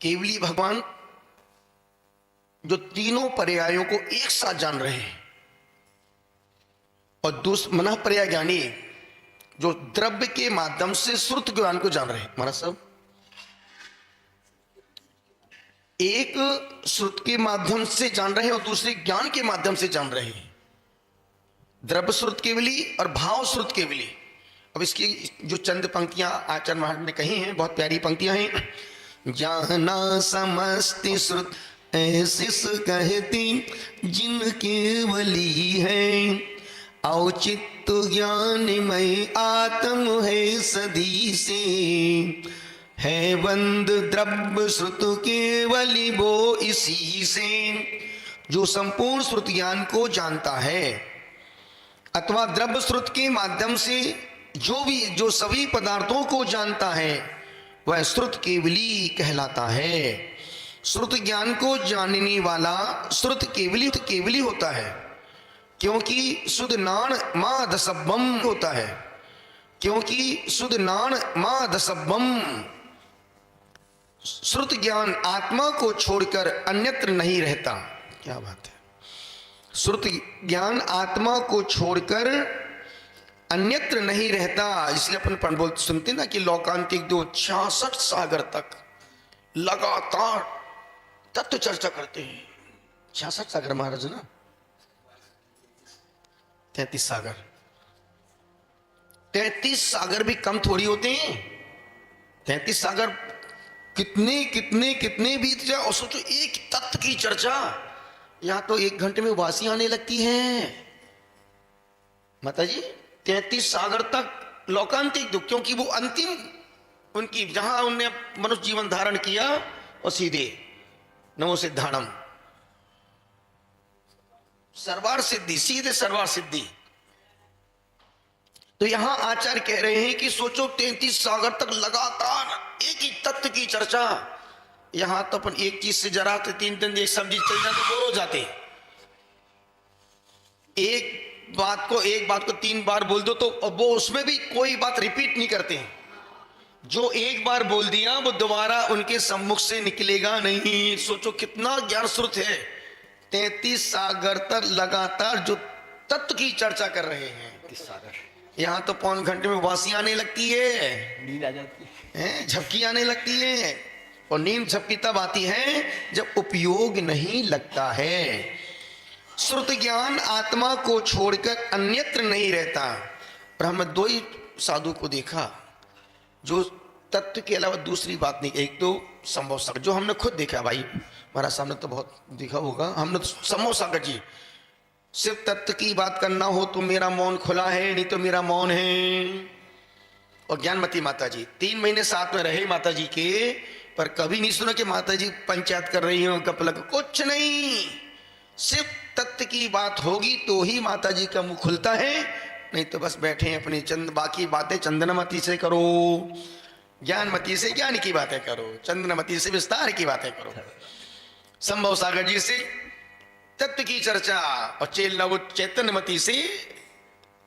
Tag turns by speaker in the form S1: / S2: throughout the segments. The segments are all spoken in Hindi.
S1: केवली भगवान जो तीनों पर्यायों को एक साथ जान रहे हैं, और मन पर्याय ज्ञानी जो द्रव्य के माध्यम से श्रुत ज्ञान को जान रहे हैं। महाराज साहब, एक श्रुत के माध्यम से जान रहे हैं और दूसरे ज्ञान के माध्यम से जान रहे हैं। द्रव्य श्रुत केवली और भाव श्रुत केवली। अब इसकी जो चंद पंक्तियां आचार्य महाराज ने कही हैं, बहुत प्यारी पंक्तियां हैं। जाना समस्ति श्रुत ऐसे कहती जिन केवली है, औचित ज्ञानमय आत्म है सदी से, है बंद द्रव्य श्रुत केवली वो इसी से। जो संपूर्ण श्रुत ज्ञान को जानता है अथवा द्रव्य श्रुत के माध्यम से जो सभी पदार्थों को जानता है, वह श्रुत केवली कहलाता है। श्रुत ज्ञान को जानने वाला श्रुत केवली होता है, क्योंकि शुद्ध नाण मां दसब्बम होता है, क्योंकि शुद्ध नाण मां दसब्बम। श्रुत ज्ञान आत्मा को छोड़कर अन्यत्र नहीं रहता। क्या बात है। श्रुत ज्ञान आत्मा को छोड़कर अन्यत्र नहीं रहता। इसलिए अपन बोलते सुनते ना कि लौकांतिक 66 सागर तक लगातार तत्व चर्चा करते हैं। 66 सागर महाराज ना, 33 सागर। 33 सागर भी कम थोड़ी होते हैं। 33 सागर कितने कितने कितने बीत जाए। और सोचो एक तत्व की चर्चा, यहां तो 1 घंटे में वासी आने लगती है माता जी। 33 सागर तक लौकांतिक दुख, क्योंकि वो अंतिम उनकी जहां उनने मनुष्य जीवन धारण किया और सीधे नमो सिद्धाणम सर्वार सिद्धि, सीधे सर्वार सिद्धि। तो यहां आचार्य कह रहे हैं कि सोचो 33 सागर तक लगातार एक ही तत्व की चर्चा। यहां तो अपन एक चीज से जरा 3 दिन एक सब्जी चल जाए तो बोर हो जाते। एक बात को 3 बार बोल दो तो वो उसमें भी कोई बात रिपीट नहीं करते। जो एक बार बोल दिया वो दोबारा उनके सम्मुख से निकलेगा नहीं। सोचो कितना ज्ञान श्रुत है। 33 सागर तक लगातार जो तत्व की चर्चा कर रहे हैं। 33 सागर यहां तो 5 घंटे में वासी आने लगती है, नींद आ जाती है, झपकी आने लगती है। और नींद झपकी तब आती है जब उपयोग नहीं लगता है। श्रुत ज्ञान आत्मा को छोड़कर अन्यत्र नहीं रहता। पर हमने 2 ही साधु को देखा जो तत्व के अलावा दूसरी बात नहीं। एक तो संभव सागर, जो हमने खुद देखा भाई, हमारा सामने तो बहुत देखा होगा हमने तो। संभव सागर जी, सिर्फ तत्व की बात करना हो तो मेरा मौन खुला है, नहीं तो मेरा मौन है। और ज्ञानमती माता जी 3 महीने साथ में रहे माता जी के, पर कभी नहीं सुना कि माता जी पंचायत कर रही हो, कपलक कुछ नहीं। सिर्फ तत्व की बात होगी तो ही माता जी का मुंह खुलता है, नहीं तो बस बैठे अपनी बाकी बातें चंदनमती से करो, ज्ञानमती से ज्ञान की बातें करो, चंदनमती से विस्तार की बातें करो। संभव सागर जी से तत्व की चर्चा और चैतन्यमती से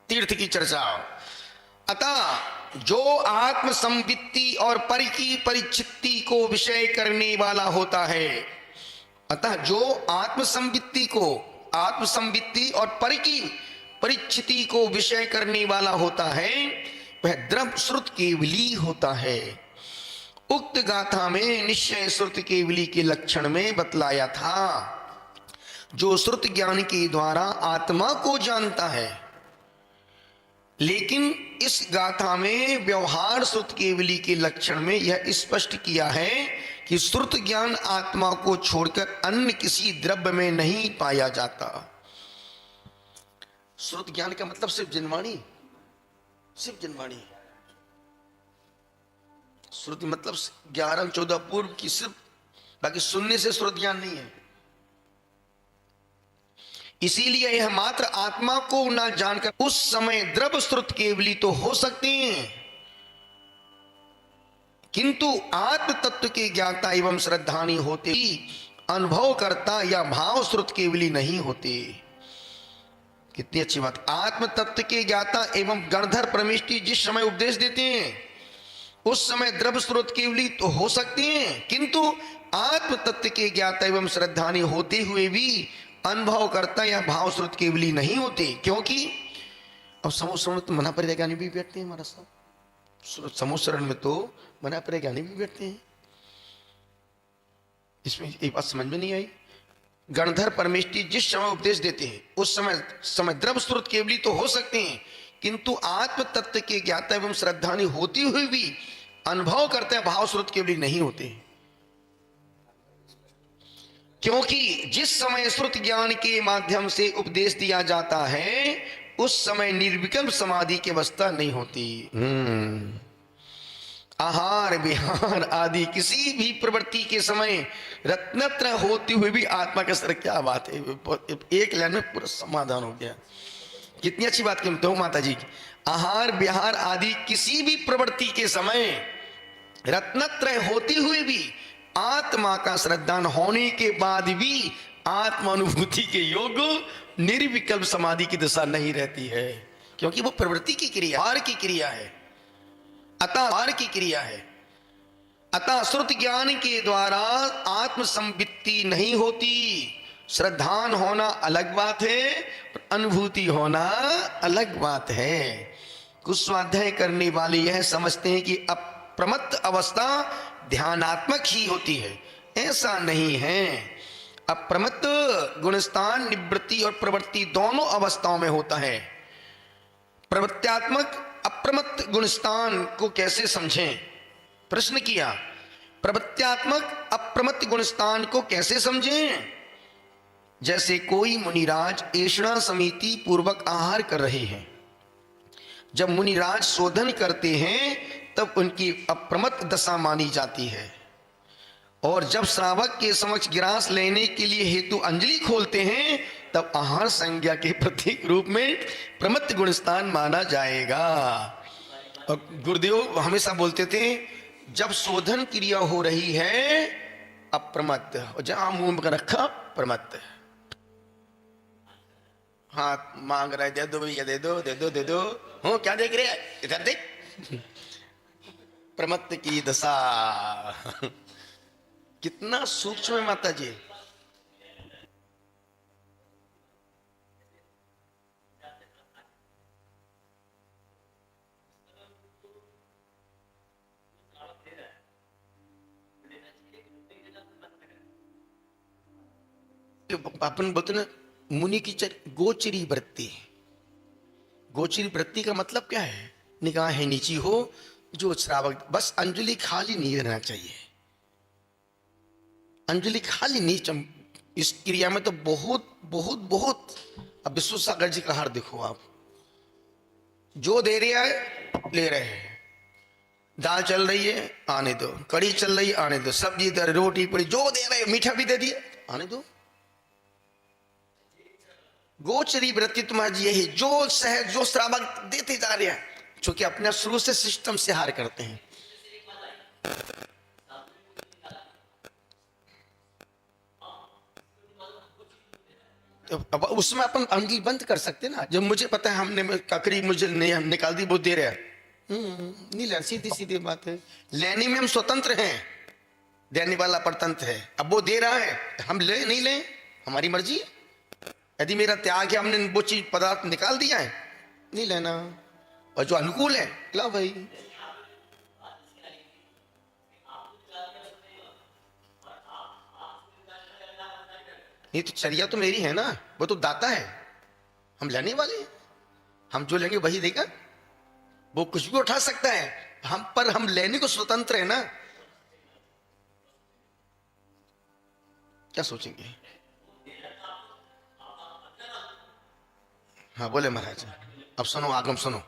S1: तीर्थ की चर्चा। अतः जो आत्म संवित्ति और परि की परिचित्ति को विषय करने वाला होता है, अतः जो आत्म संवित्ति और परि की परिचिति को विषय करने वाला होता है, वह द्रव्य श्रुत केवली होता है। उक्त गाथा में निश्चय श्रुत केवली के लक्षण में बतलाया था। जो श्रुत ज्ञान के द्वारा आत्मा को जानता है, लेकिन इस गाथा में व्यवहार श्रुत केवली के लक्षण में यह स्पष्ट किया है कि श्रुत ज्ञान आत्मा को छोड़कर अन्य किसी द्रव्य में नहीं पाया जाता। श्रुत ज्ञान का मतलब सिर्फ जिनवाणी, सिर्फ जिनवाणी। श्रुति मतलब 11-14 पूर्व की सिर्फ, बाकी सुनने से श्रुत ज्ञान नहीं है। इसीलिए यह मात्र आत्मा को ना जानकर उस समय द्रव्य श्रुत केवली तो हो सकते हैं, किंतु आत्म तत्व के ज्ञाता एवं श्रद्धानी होते ही अनुभव करता या भाव श्रुत केवली नहीं होते। कितनी अच्छी बात। आत्म तत्व के ज्ञाता एवं गणधर परमेष्टि जिस समय उपदेश देते हैं उस समय द्रव्य स्रोत केवली तो हो सकती हैं, किंतु आत्म तत्व के ज्ञाता एवं श्रद्धानी होते हुए भी अनुभव करता या भाव श्रुत केवली नहीं होते, क्योंकि अब समूह तो मना पर ज्ञानी भी बैठते हैं, हमारा साहब समूह शरण में तो मना पर ज्ञानी भी बैठते हैं। इसमें एक बात समझ में नहीं आई, गणधर परमेष्ठी जिस समय उपदेश देते हैं उस समय द्रव्य स्रोत केवली तो हो सकते हैं, किंतु आत्म तत्व के ज्ञाता एवं श्रद्धानी होती हुई भी अनुभव करते हैं भाव स्रोत केवली नहीं होते, क्योंकि जिस समय श्रुत ज्ञान के माध्यम से उपदेश दिया जाता है उस समय निर्विकल्प समाधि की अवस्था नहीं होती। आहार विहार आदि किसी भी प्रवृत्ति के समय रत्नत्र होते हुए भी आत्मा का सर, क्या बात है, एक लाइन में पूरा समाधान हो गया। कितनी अच्छी बात कहते हो माता जी। आहार विहार आदि किसी भी प्रवृत्ति के समय रत्नत्रय होते हुए भी आत्मा का श्रद्धान होने के बाद भी आत्मानुभूति के योग निर्विकल्प समाधि की दशा नहीं रहती है, क्योंकि वो प्रवृत्ति की क्रिया, आहार की क्रिया है, अतः आहार की क्रिया है। अतः श्रुत ज्ञान के द्वारा आत्म संवित्ति नहीं होती। श्रद्धान होना अलग बात है, अनुभूति होना अलग बात है। कुछ स्वाध्याय करने वाले यह समझते हैं कि अप्रमत्त अवस्था ध्यानात्मक ही होती है, ऐसा नहीं है। अप्रमत्त गुणस्थान निवृत्ति और प्रवृत्ति दोनों अवस्थाओं में होता है। प्रवृत्त्यात्मक अप्रमत्त गुणस्थान को कैसे समझें, प्रश्न किया। प्रवृत्त्यात्मक अप्रमत्त गुणस्थान को कैसे समझें? जैसे कोई मुनिराज ऐषणा समिति पूर्वक आहार कर रहे हैं, जब मुनिराज शोधन करते हैं तब उनकी अप्रमत्त दशा मानी जाती है, और जब श्रावक के समक्ष गिरास लेने के लिए हेतु अंजलि खोलते हैं तब आहार संज्ञा के प्रतीक रूप में प्रमत्त गुणस्थान माना जाएगा। और गुरुदेव हमेशा बोलते थे जब शोधन क्रिया हो रही है अप्रमत्त, और जहां मुंह में रखा प्रमत्त, हाथ मांग रहे दे दो भैया, दे दो दे दो दे दो, हो क्या देख रहे हैं, इधर देख, प्रमत्त की दशा। कितना सूक्ष्म है माता जी। अपन बोलते ना मुनि की गोचरी वृत्ति। गोचरी वृत्ति का मतलब क्या है? निगाहें नीची हो, जो श्रावक बस अंजलि खाली नहीं रहना चाहिए, अंजलि खाली नहीं। इस क्रिया में तो बहुत बहुत बहुत, अब विश्व सागर जी का हार देखो आप, जो दे रहा है ले रहे हैं। दाल चल रही है आने दो, कड़ी चल रही है आने दो, सब्जी दे, रोटी पड़ी, जो दे रहे, मीठा भी दे दिया आने दो। गोचरी वृत्ति तुम्हारी यही, जो सहज जो श्रावक देते जा रहे हैं, क्योंकि अपने शुरू से सिस्टम से हार करते हैं। तो अब उसमें अपन अंगली बंद कर सकते ना, जब मुझे पता है हमने ककड़ी मुझे निकाल दी, वो दे रहा है, नहीं ले, सीधी सीधी बात है। लेने में हम स्वतंत्र हैं, देने वाला परतंत्र है। अब वो दे रहा है, हम ले नहीं ले, हमारी मर्जी है। यदि मेरा त्याग है, हमने वो चीज पदार्थ निकाल दिया है, नहीं लेना, और जो अनुकूल है ला भाई। नहीं तो चर्या तो मेरी है ना, वो तो दाता है, हम लेने वाले हैं, हम जो लेंगे वही देगा। वो कुछ भी उठा सकता है, हम लेने को स्वतंत्र है ना। क्या सोचेंगे? हाँ बोले महाराज, अब सुनो, आगम सुनो।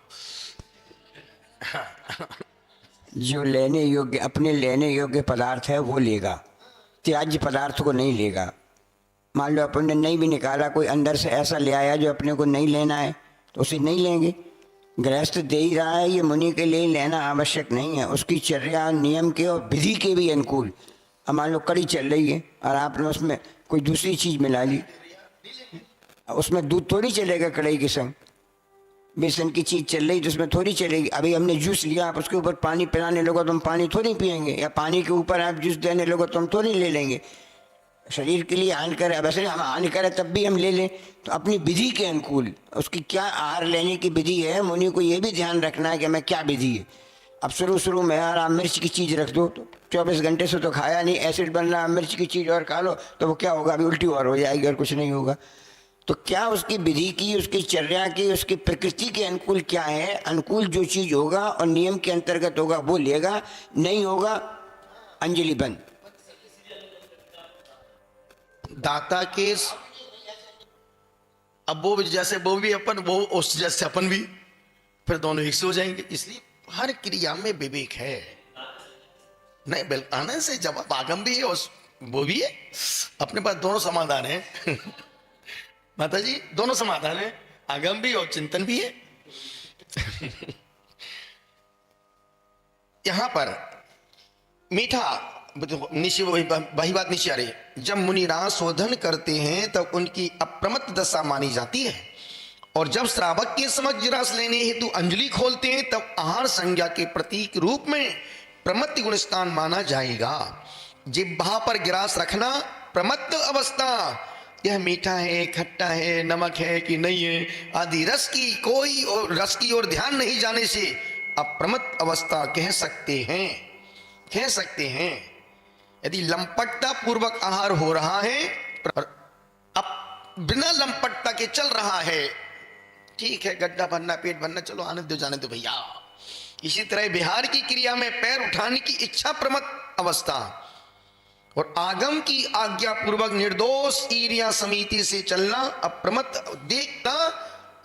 S2: जो लेने योग्य, अपने लेने योग्य पदार्थ है वो लेगा, त्याज्य पदार्थ को नहीं लेगा। मान लो अपन ने नहीं भी निकाला, कोई अंदर से ऐसा ले आया जो अपने को नहीं लेना है, तो उसे नहीं लेंगे। गृहस्थ दे ही रहा है, ये मुनि के लिए लेना आवश्यक नहीं है, उसकी चर्या नियम के और विधि के भी अनुकूल। अब मान लो कड़ी चल रही है और आपने उसमें कोई दूसरी चीज़ मिला ली, उसमें दूध थोड़ी चलेगा कढ़ाई के संग, बेसन की चीज चल रही तो उसमें थोड़ी चलेगी। अभी हमने जूस लिया, आप उसके ऊपर पानी पिलाने लोगे तो हम पानी थोड़ी पियेंगे, या पानी के ऊपर आप जूस देने लोगे तो हम थोड़ी ले लेंगे। शरीर के लिए हानिकर है, वैसे हम हानिकर है तब भी हम ले लें। तो अपनी विधि के अनुकूल उसकी क्या आहार लेने की विधि है, मुनि को ये भी ध्यान रखना है कि हमें क्या विधि है। अब शुरू में यार आप मिर्च की चीज़ रख दो तो 24 घंटे से तो खाया नहीं, एसिड बन रहा, मिर्च की चीज़ और खा लो तो वो क्या होगा, अभी उल्टी और हो जाएगी और कुछ नहीं होगा। तो क्या उसकी विधि की, उसकी चर्या की, उसकी प्रकृति के अनुकूल क्या है, अनुकूल जो चीज़ होगा और नियम के अंतर्गत होगा वो लेगा, नहीं होगा अंजलि बंद।
S1: दाता के अब वो जैसे वो भी अपन, वो उस जैसे अपन भी, फिर दोनों एक से हो जाएंगे। इसलिए हर क्रिया में विवेक है। नहीं बिल आने से जवाब आगम भी है और वो भी है, अपने पास दोनों समाधान है। माता जी दोनों समाधान है, आगम भी और चिंतन भी है। यहां पर मीठा निश्चय वही बात नीचे आ रही। जब मुनि रास शोधन करते हैं तब उनकी अप्रमत्त दशा मानी जाती है, और जब श्रावक के समक्ष रस लेने हेतु अंजलि खोलते हैं तब आहार संज्ञा के प्रतीक रूप में प्रमत्त गुण स्थान माना जाएगा। जिह्वा पर गिरास रखना प्रमत्त अवस्था, यह मीठा है, खट्टा है, नमक है कि नहीं है आदि रस की कोई और रस की ओर ध्यान नहीं जाने से अप्रमत्त अवस्था कह सकते हैं। यदि लंपटता पूर्वक आहार हो रहा है, अब बिना लंपटता के चल रहा है, ठीक है, गड्ढा भरना, पेट भरना, चलो आने दो, जाने दो भैया। इसी तरह बिहार की क्रिया में पैर उठाने की इच्छा प्रमत्त अवस्था, और आगम की आज्ञा पूर्वक निर्दोष ईर्या समिति से चलना अप्रमत्त। देखता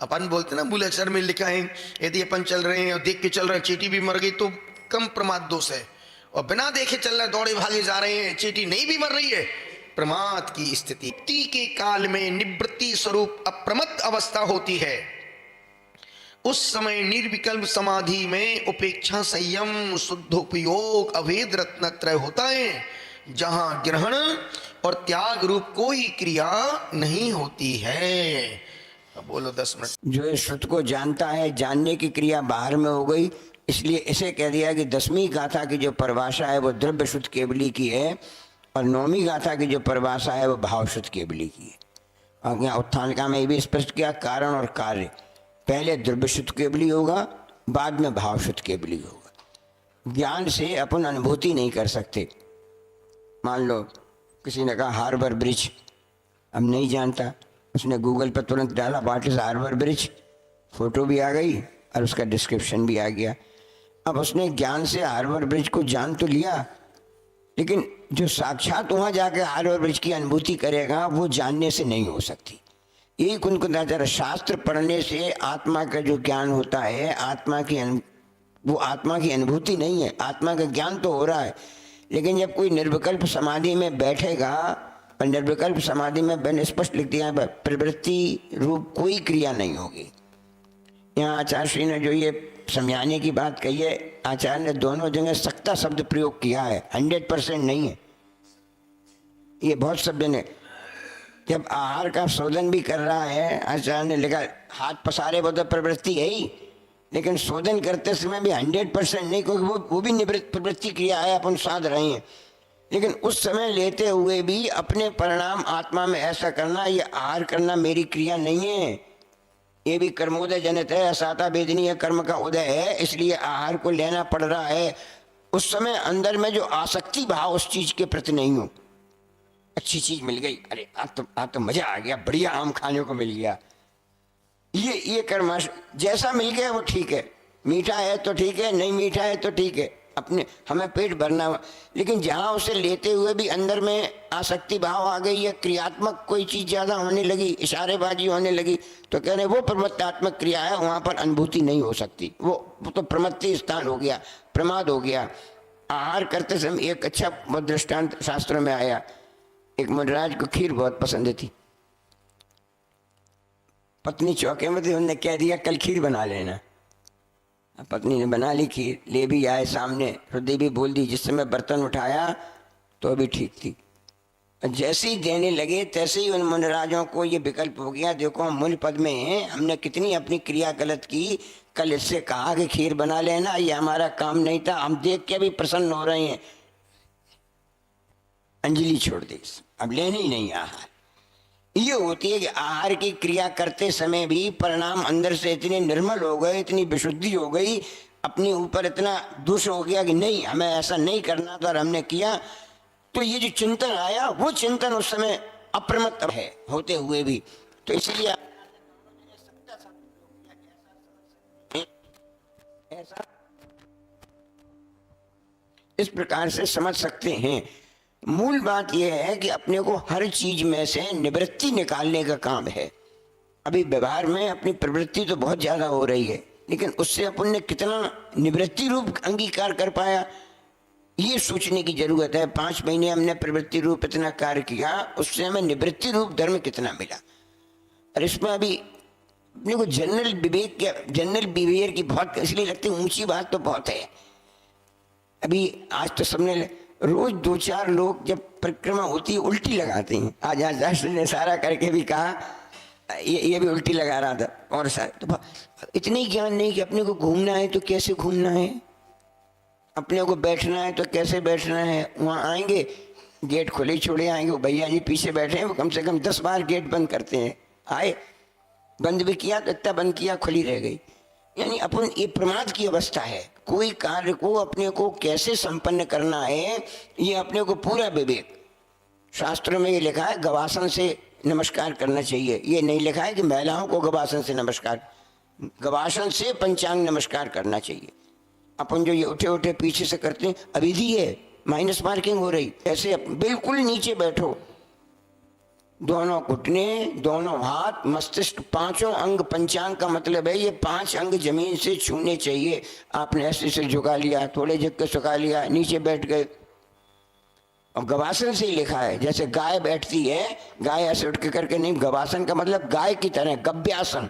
S1: अपन बोलते ना, मूल अक्षर में लिखा है यदि अपन चल रहे हैं और देख के चल रहे हैं, चींटी भी मर गई तो कम प्रमाद दोष है, और बिना देखे चल रहे, दौड़े भागे जा रहे हैं, चींटी नहीं भी मर रही है, प्रमाद की स्थिति के काल में निवृत्ति स्वरूप अप्रमत्त अवस्था होती है। उस समय निर्विकल्प समाधि में उपेक्षा, संयम, शुद्ध उपयोग, अभेद रत्नत्रय होता है, जहां ग्रहण और त्याग रूप कोई क्रिया नहीं होती है। अब बोलो 10 मिनट।
S2: जो इस श्रुत को जानता है, जानने की क्रिया बाहर में हो गई, इसलिए इसे कह दिया कि 10वीं गाथा की जो परिभाषा है वो द्रव्य शुद्ध केवली की है, और 9वीं गाथा की जो परिभाषा है वो भाव शुद्ध केवली की है। और यहाँ उत्थानिका में भी स्पष्ट किया, कारण और कार्य, पहले द्रव्य शुद्ध केवली होगा, बाद में भाव शुद्ध केवली होगा। ज्ञान से अपन अनुभूति नहीं कर सकते। मान लो किसी ने कहा हार्बर ब्रिज, अब नहीं जानता, उसने गूगल पर तुरंत डाला what is Harbour Bridge, photo भी आ गई और उसका डिस्क्रिप्शन भी आ गया। अब उसने ज्ञान से हार्बर ब्रिज को जान तो लिया, लेकिन जो साक्षात वहाँ जाकर हार्बर ब्रिज की अनुभूति करेगा वो जानने से नहीं हो सकती। एक उनको नजर, शास्त्र पढ़ने से आत्मा का जो ज्ञान होता है, वो आत्मा की अनुभूति नहीं है, आत्मा का ज्ञान तो हो रहा है, लेकिन जब कोई निर्विकल्प समाधि में बैठेगा, और निर्विकल्प समाधि में मैंने स्पष्ट लिख दिया है प्रवृत्ति रूप कोई क्रिया नहीं होगी। यहाँ आचार्य श्री ने जो ये समझाने की बात कही है, आचार्य ने दोनों जगह सख्ता शब्द प्रयोग किया है, 100% नहीं है, ये बहुत शब्द ने। जब आहार का शोधन भी कर रहा है, आचार्य ने लिखा हाथ पसारे वो तो प्रवृत्ति है ही, लेकिन शोधन करते समय भी 100% नहीं, क्योंकि वो भी निवृत्त प्रवृत्ति क्रिया है, अपन साध रहे हैं, लेकिन उस समय लेते हुए भी अपने परिणाम आत्मा में ऐसा करना, ये आहार करना मेरी क्रिया नहीं है, ये भी कर्मोदय जनित है, असाता वेदनीय कर्म का उदय है, इसलिए आहार को लेना पड़ रहा है। उस समय अंदर में जो आसक्ति भाव उस चीज के प्रति नहीं हो, अच्छी चीज मिल गई, अरे आज तो मजा आ गया, बढ़िया आम खाने को मिल गया, ये कर्म जैसा मिल गया वो ठीक है, मीठा है तो ठीक है, नहीं मीठा है तो ठीक है, अपने हमें पेट भरना हुआ। लेकिन जहाँ उसे लेते हुए भी अंदर में आसक्ति भाव आ गई है, क्रियात्मक कोई चीज ज्यादा होने लगी, इशारेबाजी होने लगी, तो कह रहे वो प्रमत्तात्मक क्रिया है, वहां पर अनुभूति नहीं हो सकती, वो तो प्रमत्ति स्थान हो गया, प्रमाद हो गया। आहार करते समय एक अच्छा दृष्टांत शास्त्रों में आया, एक मुनिराज को खीर बहुत पसंद थी, पत्नी चौके में थी, उन्होंने कह दिया कल खीर बना लेना। पत्नी ने बना ली खीर, ले भी आए सामने, हृदय भी बोल दी, जिस समय बर्तन उठाया तो अभी ठीक थी, जैसे ही देने लगे तैसे ही उन मुनिराजों को ये विकल्प हो गया, देखो हम मूल पद में हैं, हमने कितनी अपनी क्रिया गलत की, कल इससे कहा कि खीर बना लेना, ये हमारा काम नहीं था, हम देख के भी प्रसन्न हो रहे हैं, अंजलि छोड़ दी, अब लेने ही नहीं आहार। ये होती है कि आहार की क्रिया करते समय भी परिणाम अंदर से इतने निर्मल हो गए, इतनी विशुद्धि हो गई, अपने ऊपर इतना दोष हो गया कि नहीं हमें ऐसा नहीं करना था और हमने किया, तो ये जो चिंतन आया वो चिंतन उस समय अप्रमत्त है होते हुए भी। तो इसलिए ऐसा इस प्रकार से समझ सकते हैं। मूल बात यह है कि अपने को हर चीज में से निवृत्ति निकालने का काम है। अभी व्यवहार में अपनी प्रवृत्ति तो बहुत ज्यादा हो रही है, लेकिन उससे अपन ने कितना निवृत्ति रूप अंगीकार कर पाया, ये सोचने की जरूरत है। 5 महीने हमने प्रवृत्ति रूप इतना कार्य किया, उससे हमें निवृत्ति रूप धर्म कितना मिला। और इसमें अभी अपने को जनरल विवेक या जनरल बिहेवियर की बहुत इसलिए लगती है ऊंची बात तो बहुत है। अभी आज तो सबने रोज 2-4 लोग जब परिक्रमा होती है उल्टी लगाते हैं। आज राष्ट्र ने सारा करके भी कहा ये भी उल्टी लगा रहा था, और सारे तो इतनी ज्ञान नहीं कि अपने को घूमना है तो कैसे घूमना है, अपने को बैठना है तो कैसे बैठना है। वहाँ आएंगे गेट खुले छोड़े आएंगे, वो भैया जी पीछे बैठे हैं, वो कम से कम 10 बार गेट बंद करते हैं। आए बंद भी किया तो इतना बंद किया खुली रह गई। यानी अपन ये प्रमाद की अवस्था है। कोई कार्य को अपने को कैसे संपन्न करना है ये अपने को पूरा विवेक। शास्त्रों में ये लिखा है गवासन से नमस्कार करना चाहिए, ये नहीं लिखा है कि महिलाओं को गवासन से नमस्कार, गवासन से पंचांग नमस्कार करना चाहिए। अपन जो ये उठे उठे पीछे से करते हैं अविधि है, माइनस मार्किंग हो रही। ऐसे बिल्कुल नीचे बैठो, दोनों घुटने, दोनों हाथ, मस्तिष्क, 5 अंग, पंचांग का मतलब है ये 5 अंग जमीन से छूने चाहिए। आपने ऐसे से झुका लिया, थोड़े झुक के झुका लिया, नीचे बैठ गए। और गवासन से ही लिखा है, जैसे गाय बैठती है, गाय ऐसे उठ के करके नहीं, गवासन का मतलब गाय की तरह गव्यासन,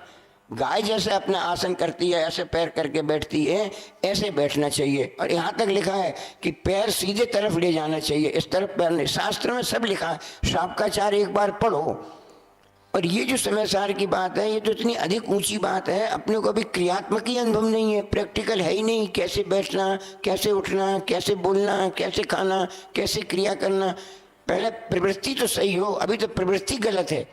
S2: गाय जैसे अपना आसन करती है ऐसे पैर करके बैठती है, ऐसे बैठना चाहिए। और यहाँ तक लिखा है कि पैर सीधे तरफ ले जाना चाहिए, इस तरफ पैर नहीं। शास्त्र में सब लिखा है, शाब्काचार एक बार पढ़ो। और ये जो समय सार की बात है ये तो इतनी अधिक ऊंची बात है, अपने को अभी क्रियात्मक ही अनुभव नहीं है, प्रैक्टिकल है ही नहीं। कैसे बैठना, कैसे उठना, कैसे बोलना, कैसे खाना, कैसे क्रिया करना। पहले प्रवृत्ति तो सही हो, अभी तो प्रवृत्ति गलत है।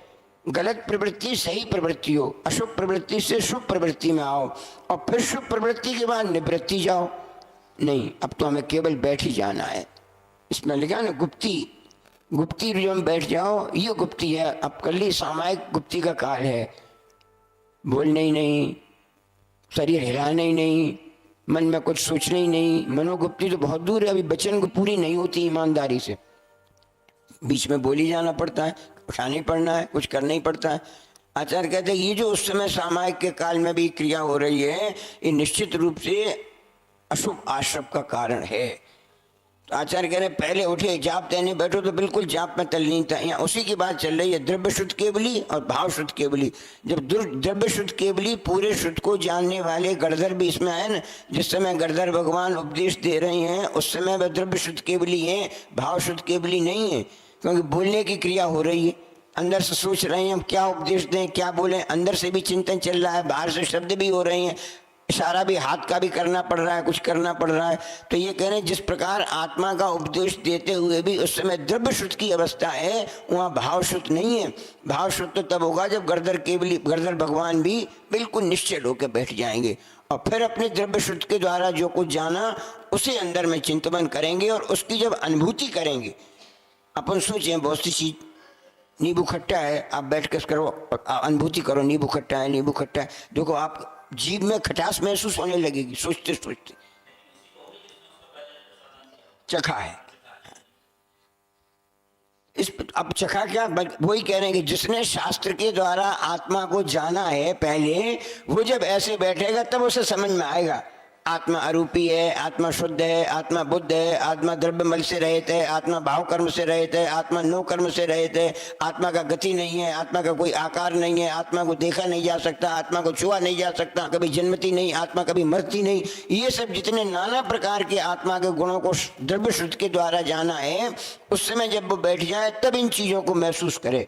S2: गलत प्रवृत्ति सही प्रवृत्ति हो, अशुभ प्रवृत्ति से शुभ प्रवृत्ति में आओ, और फिर शुभ प्रवृत्ति के बाद निवृत्ति जाओ। नहीं, अब तो हमें केवल बैठ ही जाना है। इसमें लिखा ना गुप्ती, गुप्ती जो हम बैठ जाओ ये गुप्ती है। अब कल ही सामायिक गुप्ती का काल है, बोलना ही नहीं, शरीर हिलाना ही नहीं, मन में कुछ सोचना ही नहीं। मनोगुप्ती तो बहुत दूर है, अभी वचन को पूरी नहीं होती ईमानदारी से, बीच में बोली जाना पड़ता है, उठाना ही पड़ना है, कुछ करना ही पड़ता है। आचार्य कहते हैं ये जो उस समय सामायिक के काल में भी क्रिया हो रही है ये निश्चित रूप से अशुभ आश्रम का कारण है। तो आचार्य कह रहे पहले उठे जाप देने बैठो तो बिल्कुल जाप में तल्लीनता। यहाँ उसी की बात चल रही है, द्रव्य शुद्ध केवली और भाव शुद्ध केवली। जब द्रव्य शुद्ध केवली पूरे शुद्ध को जानने वाले गणधर भी इसमें आए ना, जिस समय गणधर भगवान उपदेश दे रहे हैं उस समय वह द्रव्य शुद्ध केवली है, भाव शुद्ध केवली नहीं है। क्योंकि बोलने की क्रिया हो रही है, अंदर से सोच रहे हैं हम क्या उपदेश दें, क्या बोलें, अंदर से भी चिंतन चल रहा है, बाहर से शब्द भी हो रहे हैं, इशारा भी हाथ का भी करना पड़ रहा है, कुछ करना पड़ रहा है। तो ये कह रहे हैं जिस प्रकार आत्मा का उपदेश देते हुए भी उस समय द्रव्य शुद्ध की अवस्था है, वहाँ भाव शुद्ध नहीं है। भाव शुद्ध तो तब होगा जब गणधर भगवान भी बिल्कुल निश्चल होकर बैठ जाएंगे और फिर अपने द्रव्य शुद्ध के द्वारा जो कुछ जाना उसे अंदर में चिंतन करेंगे और उसकी जब अनुभूति करेंगे। अपन सोचें बहुत सी चीज, नींबू खट्टा है, आप बैठ कर करो, अनुभूति करो नींबू खट्टा है, नींबू खट्टा है, देखो आप जीभ में खटास महसूस होने लगेगी सोचते सोचते। चखा है इस, अब चखा क्या, वही कह रहे हैं कि जिसने शास्त्र के द्वारा आत्मा को जाना है पहले, वो जब ऐसे बैठेगा तब उसे समझ में आएगा आत्मा अरूपी है, आत्मा शुद्ध है, आत्मा बुद्ध है, आत्मा द्रव्यमल से रहित है, आत्मा भाव कर्म से रहित है, आत्मा नो कर्म से रहित है, आत्मा का गति नहीं है, आत्मा का कोई आकार नहीं है, आत्मा को देखा नहीं जा सकता, आत्मा को छुआ नहीं जा सकता, कभी जन्मती नहीं, आत्मा कभी मरती नहीं। ये सब जितने नाना प्रकार के आत्मा के गुणों को द्रव्य शुद्ध के द्वारा जाना है, उस समय जब वो बैठ जाए तब इन चीजों को महसूस करे।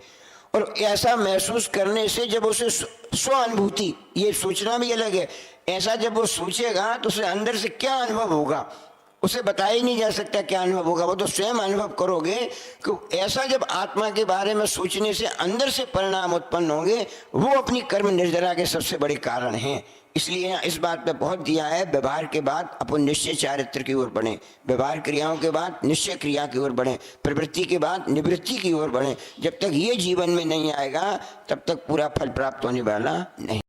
S2: और ऐसा महसूस करने से जब उसे स्व अनुभूति, ये सोचना भी अलग है, ऐसा जब वो सोचेगा तो उसे अंदर से क्या अनुभव होगा उसे बताया ही नहीं जा सकता क्या अनुभव होगा, वो तो स्वयं अनुभव करोगे कि ऐसा जब आत्मा के बारे में सोचने से अंदर से परिणाम उत्पन्न होंगे, वो अपनी कर्म निर्जरा के सबसे बड़े कारण हैं। इसलिए यहाँ इस बात पे बहुत दिया है, व्यवहार के बाद अपन निश्चय चारित्र की ओर बढ़ें, व्यवहार क्रियाओं के बाद निश्चय क्रिया की ओर बढ़ें, प्रवृत्ति के बाद निवृत्ति की ओर बढ़ें। जब तक ये जीवन में नहीं आएगा तब तक पूरा फल प्राप्त होने वाला नहीं।